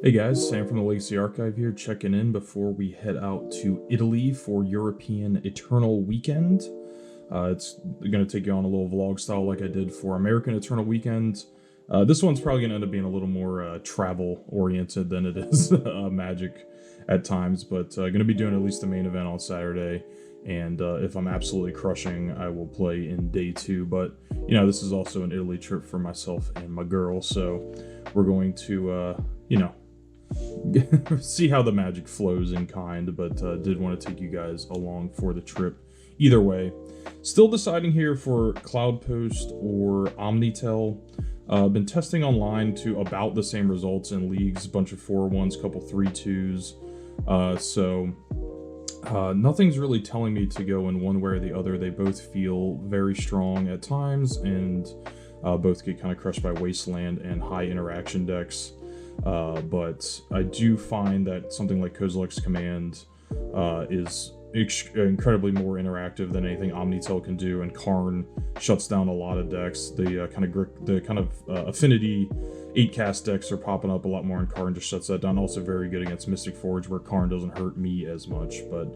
Hey guys, Sam from the Legacy Archive here, checking in before we head out to Italy for European Eternal Weekend. It's going to take you on a little vlog style like I did for American Eternal Weekend. This one's probably going to end up being a little more travel-oriented than it is Magic at times, but going to be doing at least the main event on Saturday, and if I'm absolutely crushing, I will play in day 2, but, you know, this is also an Italy trip for myself and my girl, so we're going to, see how the Magic flows in kind, but did want to take you guys along for the trip. Either way, still deciding here for Cloud Post or Omnitel. Been testing online to about the same results in leagues, a bunch of 4-1s, couple 3-2s. Nothing's really telling me to go in one way or the other. They both feel very strong at times, and both get kind of crushed by Wasteland and high interaction decks. But I do find that something like Kozilek's Command is incredibly more interactive than anything Omnitel can do, and Karn shuts down a lot of decks. The kind of affinity 8-cast decks are popping up a lot more, and Karn just shuts that down. Also very good against Mystic Forge, where Karn doesn't hurt me as much. But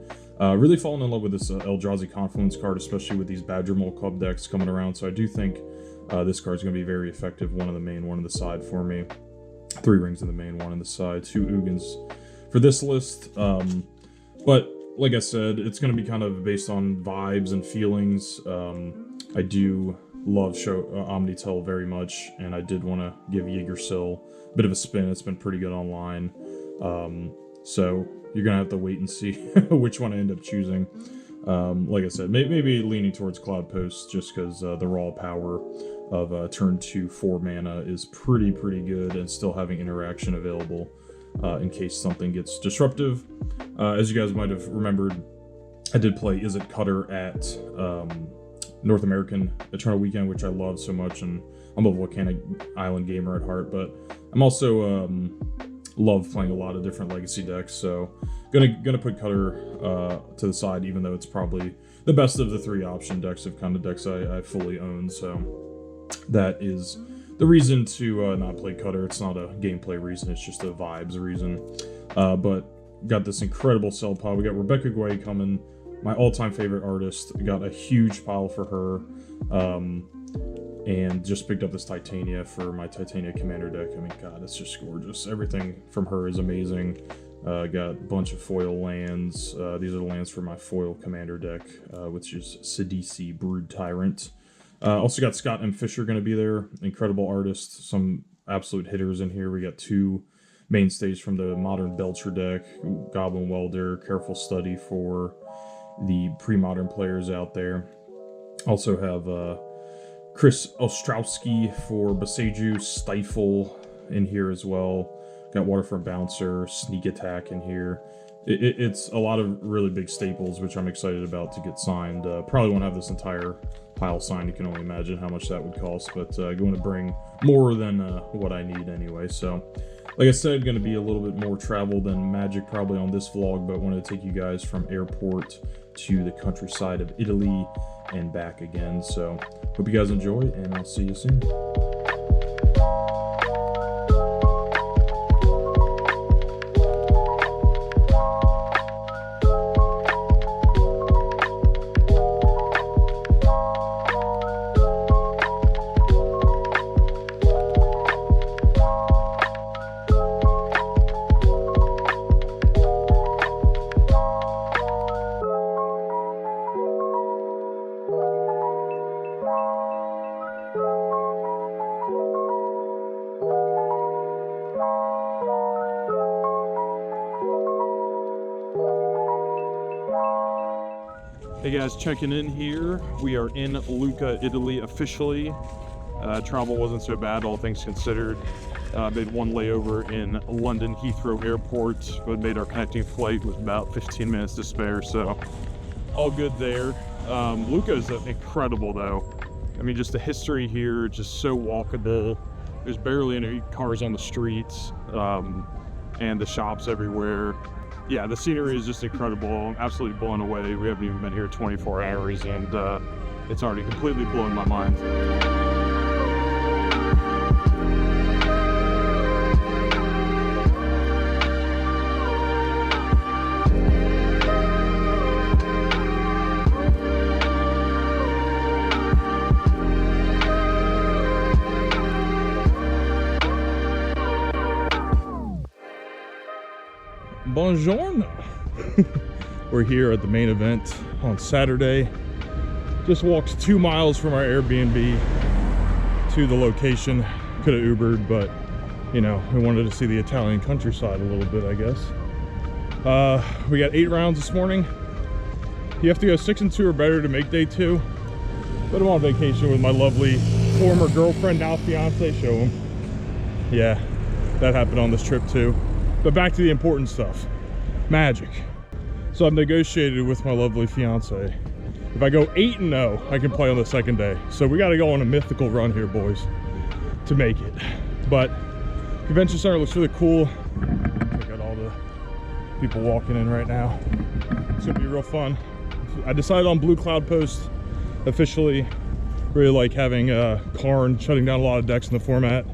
really falling in love with this Eldrazi Confluence card, especially with these Badger Mole Club decks coming around. So I do think this card's going to be very effective. One in the main, one in the side for me. 3 rings in the main, 1 in the side, 2 Ugins for this list. But like I said, it's going to be kind of based on vibes and feelings. I do love Omnitel very much, and I did want to give Yggdrasil a bit of a spin. It's been pretty good online. So you're going to have to wait and see which one I end up choosing. Like I said, maybe leaning towards Cloud Post just because the raw power of turn 2 4 mana is pretty good, and still having interaction available in case something gets disruptive. As you guys might have remembered, I did play Is It Cutter at North American Eternal Weekend, which I love so much, and I'm a Volcanic Island gamer at heart, but I'm also love playing a lot of different Legacy decks, so gonna put Cutter to the side, even though it's probably the best of the 3 option decks of kind of decks I fully own. So that is the reason to not play Cutter. It's not a gameplay reason, it's just a vibes reason. But got this incredible sell pile. We got Rebecca Guay coming, my all-time favorite artist. Got a huge pile for her. And just picked up this Titania for my Titania Commander deck. I mean, God, it's just gorgeous. Everything from her is amazing. Got a bunch of foil lands. These are the lands for my foil Commander deck, which is Sidisi Brood Tyrant. Also got Scott M. Fisher going to be there. Incredible artist. Some absolute hitters in here. We got 2 mainstays from the Modern Belcher deck. Goblin Welder, Careful Study for the pre-modern players out there. Also have Chris Ostrowski for Boseiju, Stifle in here as well. Got Waterfront Bouncer, Sneak Attack in here. It's a lot of really big staples, which I'm excited about to get signed. Probably won't have this entire pile signed. You can only imagine how much that would cost, but going to bring more than what I need anyway. So, like I said, going to be a little bit more travel than Magic probably on this vlog, but wanted to take you guys from airport to the countryside of Italy and back again. So, hope you guys enjoy, and I'll see you soon. Hey guys, checking in here. We are in Lucca, Italy officially. Travel wasn't so bad, all things considered. Made 1 layover in London Heathrow Airport, but made our connecting flight with about 15 minutes to spare, so all good there. Lucca is incredible though. I mean, just the history here, just so walkable. There's barely any cars on the streets, and the shops everywhere. Yeah, the scenery is just incredible. I'm absolutely blown away. We haven't even been here 24 hours, and it's already completely blown my mind. Buongiorno. We're here at the main event on Saturday. Just walked 2 miles from our Airbnb to the location. Could have Ubered, but you know, we wanted to see the Italian countryside a little bit, I guess. We got 8 rounds this morning. You have to go 6 and 2 or better to make day 2. But I'm on vacation with my lovely former girlfriend, now fiance. Show him. Yeah, that happened on this trip too. But back to the important stuff. Magic. So I've negotiated with my lovely fiance. If I go 8 and 0, I can play on the second day. So we got to go on a mythical run here, boys, to make it. But convention center looks really cool. I got all the people walking in right now. It's gonna be real fun. I decided on Blue Cloud Post officially. Really like having Karn shutting down a lot of decks in the format.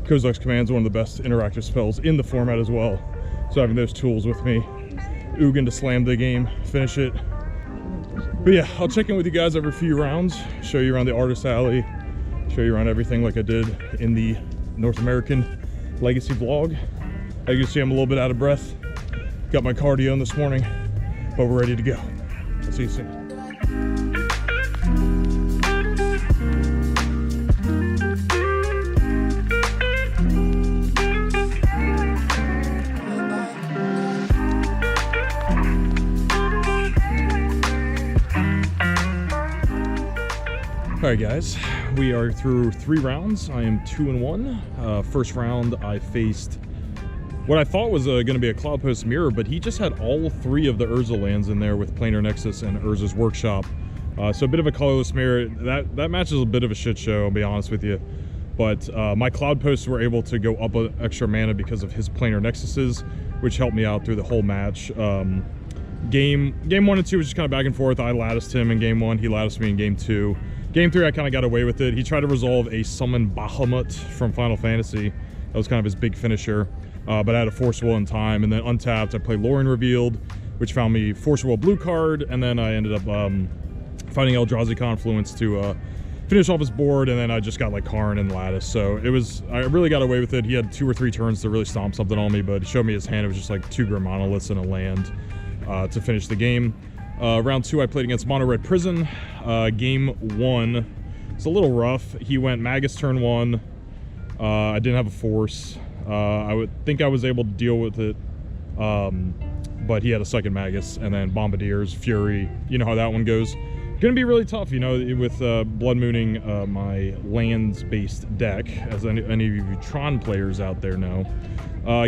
Kozilek's Command is one of the best interactive spells in the format as well. So having those tools with me. Ugin to slam the game, finish it. But yeah, I'll check in with you guys every few rounds, show you around the Artist Alley, show you around everything like I did in the North American Legacy vlog. As you can see, I'm a little bit out of breath. Got my cardio in this morning, but we're ready to go. I'll see you soon. All right, guys, we are through 3 rounds. I am 2 and 1. First round, I faced what I thought was going to be a Cloud Post mirror, but he just had all 3 of the Urza lands in there with Planar Nexus and Urza's Workshop. So a bit of a colorless mirror. That match is a bit of a shit show, I'll be honest with you. But my Cloud Posts were able to go up an extra mana because of his Planar Nexuses, which helped me out through the whole match. Game 1 and 2 was just kind of back and forth. I latticed him in game 1, he latticed me in game 2. Game 3, I kind of got away with it. He tried to resolve a Summon Bahamut from Final Fantasy. That was kind of his big finisher. But I had a Force Will in time, and then untapped, I played Lorien Revealed, which found me Force Will blue card, and then I ended up finding Eldrazi Confluence to finish off his board, and then I just got like Karn and Lattice. So it was, I really got away with it. He had 2 or 3 turns to really stomp something on me, but it showed me his hand. It was just like 2 Grim Monoliths and a land to finish the game. Round 2, I played against Mono Red Prison. Game 1, it's a little rough. He went Magus turn 1. I didn't have a Force. I would think I was able to deal with it, but he had a second Magus, and then Bombardiers, Fury. You know how that one goes. Gonna be really tough, you know, with Blood Mooning my lands-based deck, as any of you Tron players out there know.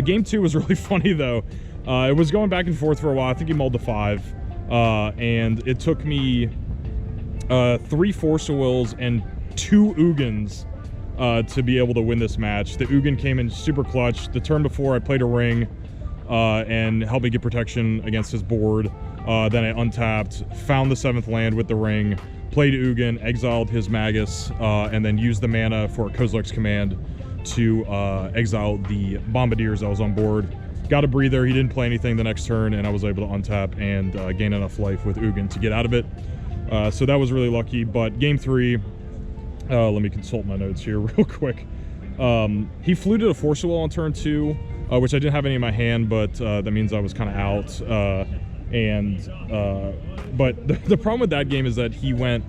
Game 2 was really funny, though. It was going back and forth for a while. I think he mulled to 5. And it took me 3 Force Wills and 2 Ugins to be able to win this match. The Ugin came in super clutch. The turn before, I played a Ring and helped me get protection against his board. Then I untapped, found the 7th land with the Ring, played Ugin, exiled his Magus, and then used the mana for Kozilek's Command to exile the Bombardiers that was on board. Got a breather, he didn't play anything the next turn, and I was able to untap and gain enough life with Ugin to get out of it. So that was really lucky, but game 3, let me consult my notes here real quick. He fluted a Force Will on turn 2, which I didn't have any in my hand, but that means I was kind of out. But the problem with that game is that he went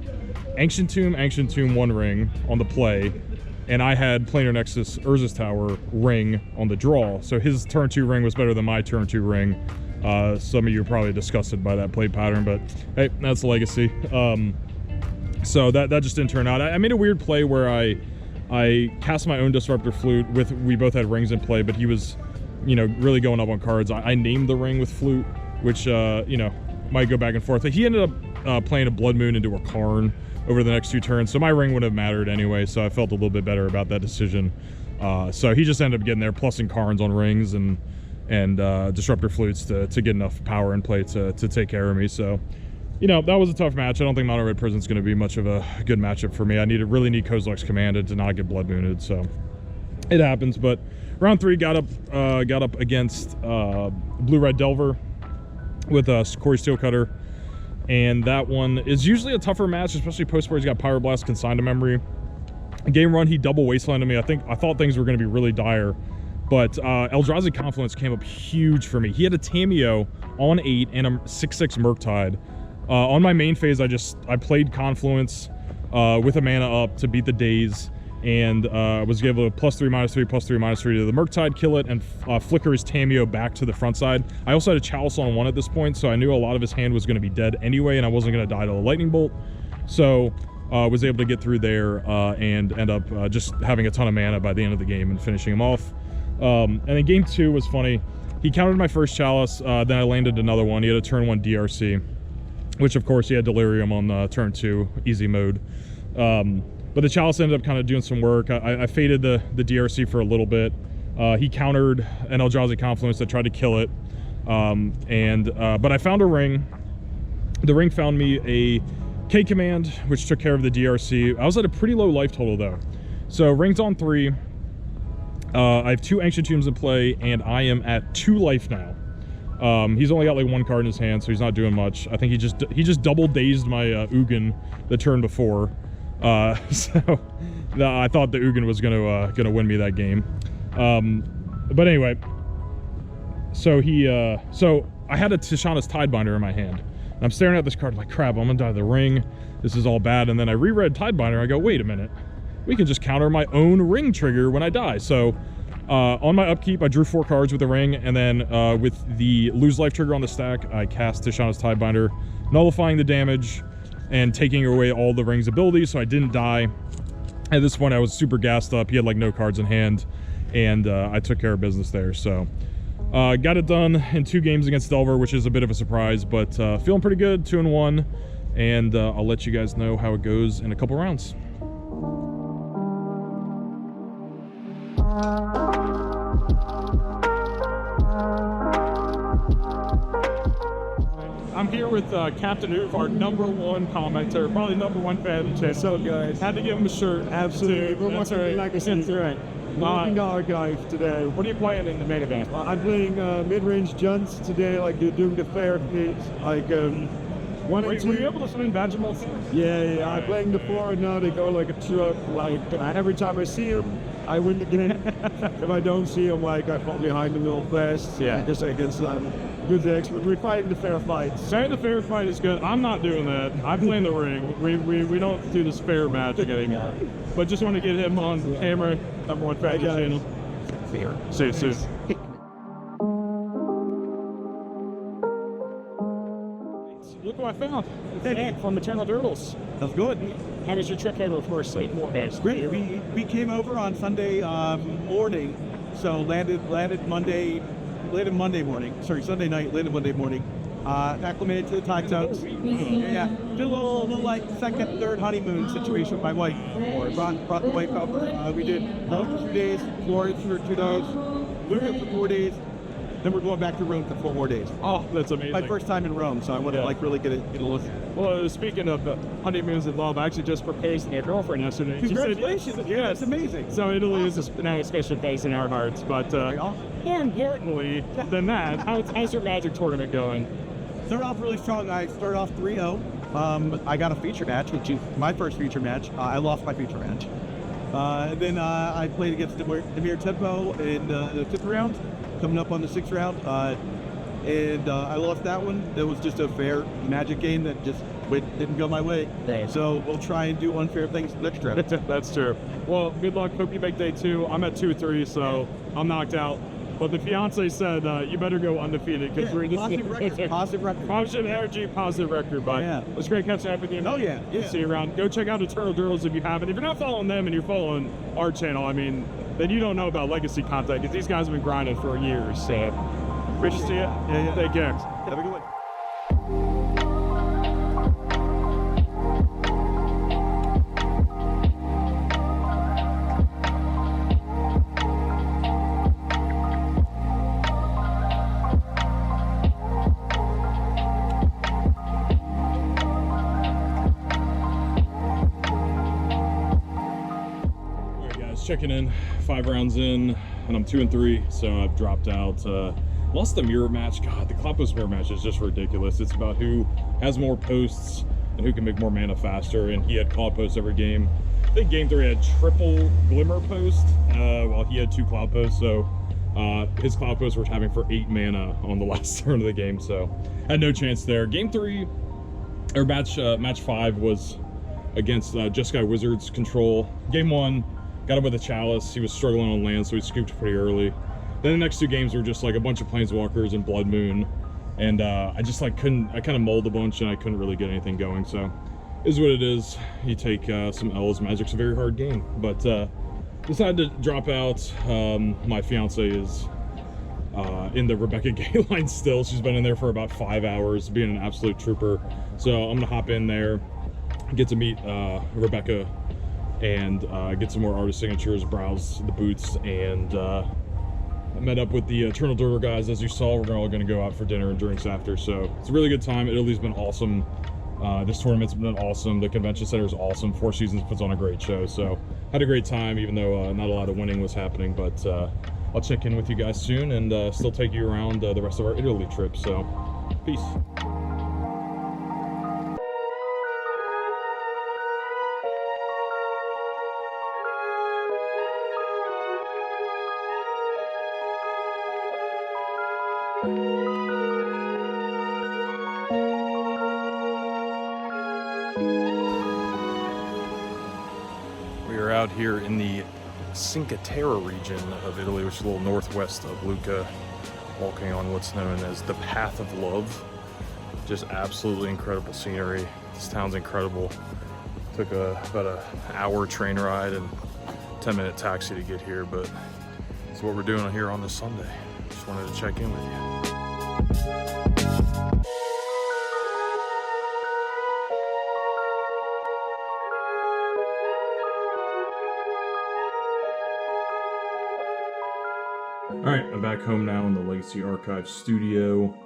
Ancient Tomb, 1 Ring on the play, and I had Planar Nexus Urza's Tower Ring on the draw. So his turn 2 Ring was better than my turn 2 Ring. Some of you are probably disgusted by that play pattern, but hey, that's Legacy. So that just didn't turn out. I made a weird play where I cast my own Disruptor Flute we both had rings in play, but he was, you know, really going up on cards. I named the ring with Flute, which, you know, might go back and forth. He ended up playing a Blood Moon into a Karn over the next 2 turns, so my ring would have mattered anyway, so I felt a little bit better about that decision. So he just ended up getting there, plussing Karns on rings and Disruptor Flutes to get enough power in play to take care of me. So, you know, that was a tough match. I don't think Mono Red Prison's going to be much of a good matchup for me. I really need Kozilek's Command to not get Blood Mooned, so it happens. But round 3 got up against Blue Red Delver with Corey Steelcutter. And that one is usually a tougher match, especially post where he's got Pyroblast, Consign to Memory. Game run, he double wastelanded me. I thought things were going to be really dire. But Eldrazi Confluence came up huge for me. He had a Tamiyo on 8 and a 6/6 Murktide. On my main phase, I played Confluence with a mana up to beat the Daze, and was able to +3/-3/+3/-3 to the Murktide, kill it, and flicker his Tamiyo back to the front side. I also had a Chalice on 1 at this point, so I knew a lot of his hand was going to be dead anyway, and I wasn't going to die to a Lightning Bolt. So was able to get through there and end up just having a ton of mana by the end of the game and finishing him off. And then game 2 was funny. He countered my first Chalice, then I landed another one. He had a turn 1 DRC, which of course he had Delirium on turn 2, easy mode. But the Chalice ended up kind of doing some work. I faded the DRC for a little bit. He countered an Eldrazi Confluence that tried to kill it. But I found a ring. The ring found me a K command, which took care of the DRC. I was at a pretty low life total though. So ring's on 3. I have 2 Ancient Tombs in play, and I am at 2 life now. He's only got like 1 card in his hand, so he's not doing much. I think he just double dazed my Ugin the turn before. So I thought the Ugin was gonna win me that game. But anyway, so I had a Tishana's Tidebinder in my hand. And I'm staring at this card like, crap, I'm gonna die to the ring. This is all bad. And then I reread Tidebinder. I go, wait a minute. We can just counter my own ring trigger when I die. So on my upkeep, I drew 4 cards with the ring. And then with the lose life trigger on the stack, I cast Tishana's Tidebinder, nullifying the damage and taking away all the ring's abilities. So I didn't die. At this point, I was super gassed up. He had like no cards in hand. And I took care of business there. So got it done in 2 games against Delver, which is a bit of a surprise, but feeling pretty good, 2-1, and I'll let you guys know how it goes in a couple rounds. I'm here with Captain Oof, our #1 commenter, probably #1 fan. What's up, guys? Had to give him a shirt. Absolutely. That's right. Like I said, That's right. $19 guys today. What are you playing in the main event? I'm playing mid-range junts today, like you're doing the fair feats, like 1 and 2. Were you able to swing Badgermals? Yeah. I'm playing the 4 and now they go like a truck. Like every time I see them, I win the game. If I don't see them, like I fall behind them real fast. Yeah. Just against good decks, but we're fighting the fair fights. Saying the fair fight is good. I'm not doing that. I play in the ring. We don't do this fair matching anymore. But just want to get him on camera. #1 fan channel. Fair. See you soon. Look what I found. Hey, from Maternal Turtles. That's good. How was your trip over for sleep? Great. We came over on Sunday morning, so landed Monday morning. Sorry, Sunday night, landed Monday morning. Acclimated to the time zones. Yeah. Did a little like second, third honeymoon situation with my wife. Brought the wife over. We did Rome for 2 days, Florence for 2 days, Lucca for 4 days. Then we're going back to Rome for 4 more days. Oh, that's amazing. My first time in Rome, so I want to like really get a look. Well, speaking of honeymoons and love, I actually just proposed to my girlfriend yesterday. Congratulations! She said, yes. That's amazing. So Italy is now a special place in our hearts. But more importantly than that, how's your Magic tournament going? Started off really strong. I started off 3-0. I got a feature match, which is my first feature match. I lost my feature match. Then I played against Demir Tempo in the 5th round, coming up on the 6th round. And I lost that one. That was just a fair Magic game that just didn't go my way. So we'll try and do unfair things next round. That's true. Well, good luck. Hope you make day 2. I'm at 2-3, so I'm knocked out. But the fiance said you better go undefeated because we're positive record. Positive energy, positive record. But it was great catching up with you. Oh yeah. See you around. Go check out Eternal Turtles if you haven't. If you're not following them and you're following our channel, I mean, then you don't know about legacy content because these guys have been grinding for years. So, great to see you. Yeah. Take care. Have a good one. Checking in, 5 rounds in, and I'm 2-3, so I've dropped out. Lost the mirror match. God, the Cloud Post mirror match is just ridiculous. It's about who has more posts and who can make more mana faster, and he had Cloud Posts every game. I think game 3 had triple Glimmer Post, while he had 2 Cloud Posts, so His Cloud Post were tapping for 8 mana on the last turn of the game, so had no chance there. Game 3, or match 5 was against Just Sky Wizards control. Game 1, got him with a Chalice. He was struggling on land, so he scooped pretty early. Then the next 2 games were just like a bunch of Planeswalkers and Blood Moon, and I just like I kind of mulled a bunch and I couldn't really get anything going, so is what it is. You take some L's. Magic's a very hard game, but decided to drop out. My fiance is in the Rebecca Gay line still. She's been in there for about 5 hours, being an absolute trooper. So I'm gonna hop in there, get to meet Rebecca, and get some more artist signatures, browse the booths, and I met up with the Eternal Durder guys. As you saw, we're all gonna go out for dinner and drinks after. So it's a really good time. Italy's been awesome. This tournament's been awesome. The convention center is awesome. Four Seasons puts on a great show. So had a great time, even though not a lot of winning was happening. But I'll check in with you guys soon and still take you around the rest of our Italy trip. So peace. We are out here in the Cinque Terre region of Italy, which is a little northwest of Lucca, walking on what's known as the Path of Love. Just absolutely incredible scenery. This town's incredible. Took about an hour train ride and 10-minute taxi to get here, but it's what we're doing here on this Sunday. Just wanted to check in with you. Alright, I'm back home now in the Legacy Archive studio,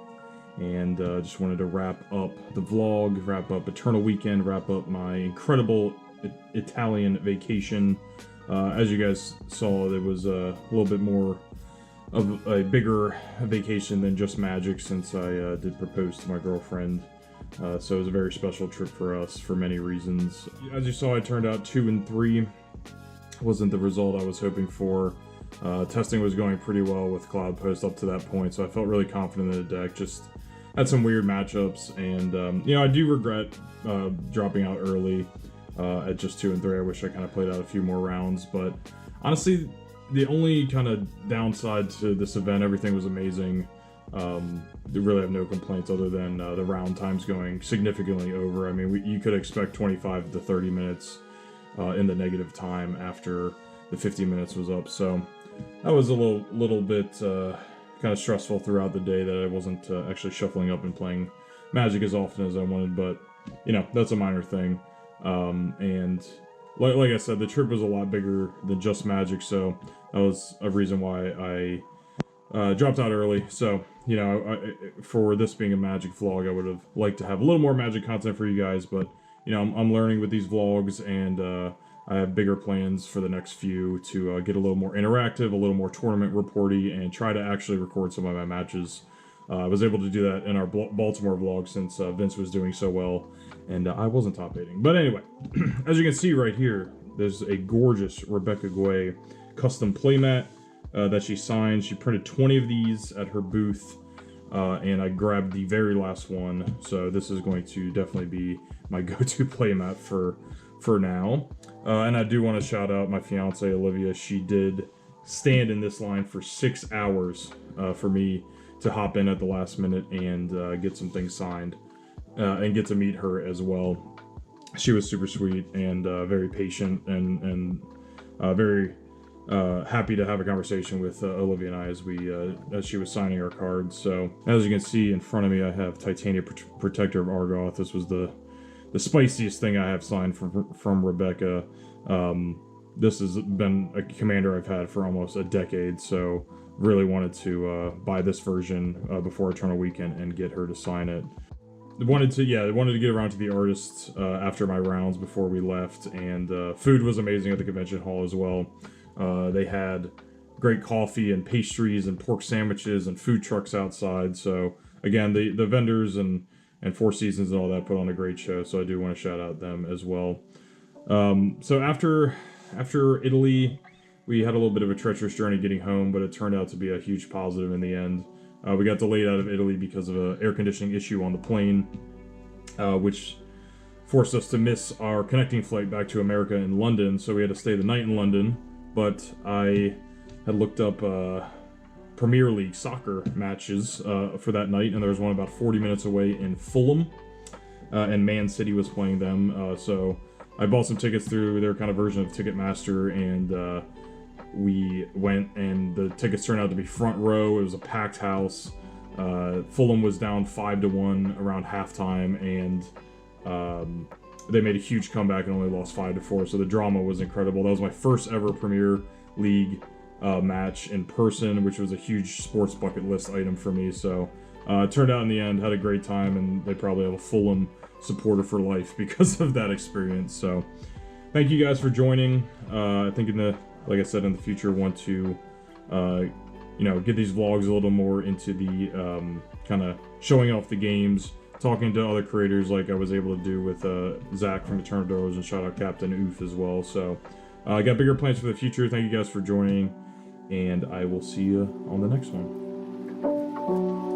and just wanted to wrap up the vlog, wrap up Eternal Weekend, wrap up my incredible Italian vacation. As you guys saw, there was a little bit more of a bigger vacation than just Magic, since I did propose to my girlfriend. So it was a very special trip for us for many reasons. As you saw, I turned out 2-3. Wasn't the result I was hoping for. Testing was going pretty well with Cloud Post up to that point, so I felt really confident in the deck. Just had some weird matchups, and I do regret dropping out early at just 2-3. I wish I kind of played out a few more rounds, but honestly, the only kind of downside to this event, everything was amazing. They really have no complaints other than the round times going significantly over. I mean, you could expect 25 to 30 minutes in the negative time after the 50 minutes was up, so that was a little bit kind of stressful throughout the day that I wasn't actually shuffling up and playing Magic as often as I wanted, but that's a minor thing. And like I said, the trip was a lot bigger than just Magic, so that was a reason why I dropped out early. So for this being a Magic vlog, I would have liked to have a little more Magic content for you guys, but I'm learning with these vlogs, and I have bigger plans for the next few to get a little more interactive, a little more tournament reporty, and try to actually record some of my matches. I was able to do that in our Baltimore vlog since Vince was doing so well, and I wasn't top 8ing. But anyway, as you can see right here, there's a gorgeous Rebecca Guay custom playmat that she signed. She printed 20 of these at her booth, and I grabbed the very last one. So this is going to definitely be my go-to playmat for now. And I do want to shout out my fiance Olivia. She did stand in this line for 6 hours for me to hop in at the last minute and get some things signed and get to meet her as well. She was super sweet and very patient and very happy to have a conversation with Olivia and I as she was signing our cards. So as you can see in front of me, I have Titania Protector of Argoth. This was the spiciest thing I have signed from Rebecca. This has been a commander I've had for almost a decade, so really wanted to buy this version before Eternal Weekend and get her to sign it. I wanted to get around to the artists after my rounds before we left, and food was amazing at the convention hall as well. They had great coffee and pastries and pork sandwiches and food trucks outside. So again, the vendors and Four Seasons and all that put on a great show, so I do want to shout out them as well. So after Italy, we had a little bit of a treacherous journey getting home, but it turned out to be a huge positive in the end. We got delayed out of Italy because of an air conditioning issue on the plane, which forced us to miss our connecting flight back to America in London, so we had to stay the night in London. But I had looked up Premier League soccer matches for that night, and there was one about 40 minutes away in Fulham, and Man City was playing them, so I bought some tickets through their kind of version of Ticketmaster, and we went, and the tickets turned out to be front row. It was a packed house. Fulham was down 5-1 around halftime, and they made a huge comeback and only lost 5-4. So the drama was incredible. That was my first ever Premier League match in person, which was a huge sports bucket list item for me. So it turned out in the end, had a great time, and they probably have a Fulham supporter for life because of that experience. So thank you guys for joining. I think like I said, in the future, want to, get these vlogs a little more into the kind of showing off the games, talking to other creators like I was able to do with Zach from Eternal Doors, and shout out Captain Oof as well. So I got bigger plans for the future. Thank you guys for joining, and I will see you on the next one.